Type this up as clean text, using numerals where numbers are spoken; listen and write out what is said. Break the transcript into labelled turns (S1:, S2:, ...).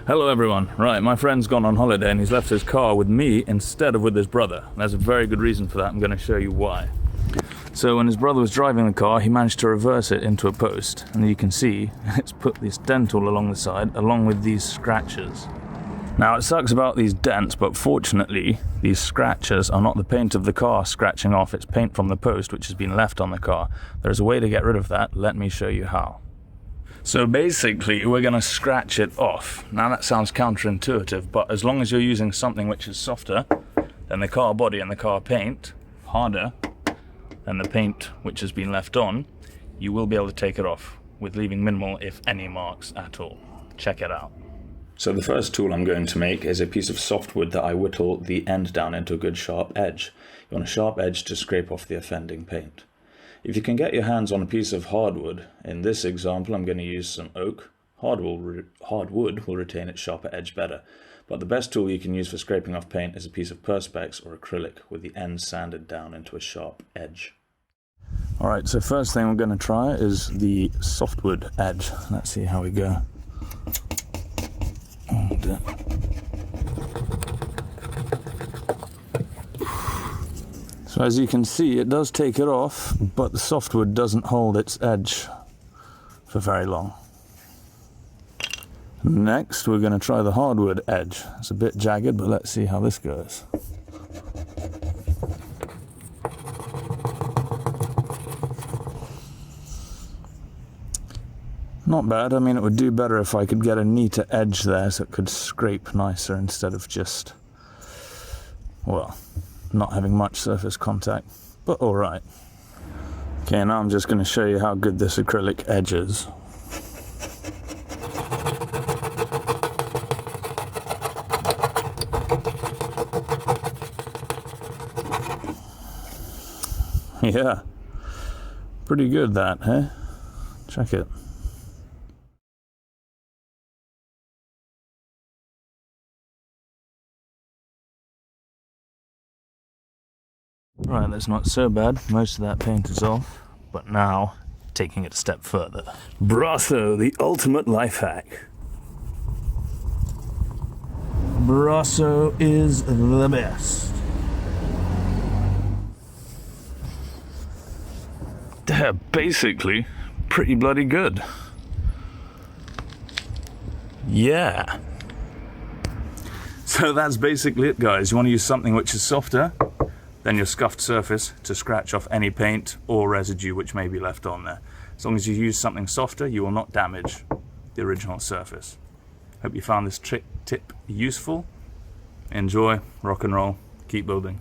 S1: Hello everyone. Right, my friend's gone on holiday and he's left his car with me instead of with his brother. There's a very good reason for that. I'm going to show you why. So when his brother was driving the car, he managed to reverse it into a post, and you can see it's put this dent all along the side along with these scratches. Now it sucks about these dents, but fortunately these scratches are not the paint of the car scratching off, it's paint from the post which has been left on the car. There's a way to get rid of that. Let me show you how. So basically we're going to scratch it off. Now that sounds counterintuitive, but as long as you're using something which is softer than the car body and the car paint, harder than the paint which has been left on, you will be able to take it off with leaving minimal, if any, marks at all. Check it out. So the first tool I'm going to make is a piece of softwood that I whittle the end down into a good sharp edge. You want a sharp edge to scrape off the offending paint. If you can get your hands on a piece of hardwood, in this example I'm going to use some oak. Hardwood will retain its sharper edge better, but the best tool you can use for scraping off paint is a piece of perspex or acrylic with the end sanded down into a sharp edge. Alright, so first thing we're going to try is the softwood edge. Let's see how we go. So as you can see, it does take it off, but the softwood doesn't hold its edge for very long. Next, we're going to try the hardwood edge. It's a bit jagged, but let's see how this goes. Not bad. I mean, it would do better if I could get a neater edge there so it could scrape nicer instead of just, well, not having much surface contact, but all right. Okay, now I'm just going to show you how good this acrylic edge is. Yeah, pretty good that, eh? Check it. Right, that's not so bad. Most of that paint is off, but now taking it a step further. Brasso, the ultimate life hack. Brasso is the best. They're basically pretty bloody good. Yeah. So that's basically it, guys. You want to use something which is softer than your scuffed surface to scratch off any paint or residue which may be left on there. As long as you use something softer, you will not damage the original surface. Hope you found this tip useful. Enjoy, rock and roll, keep building.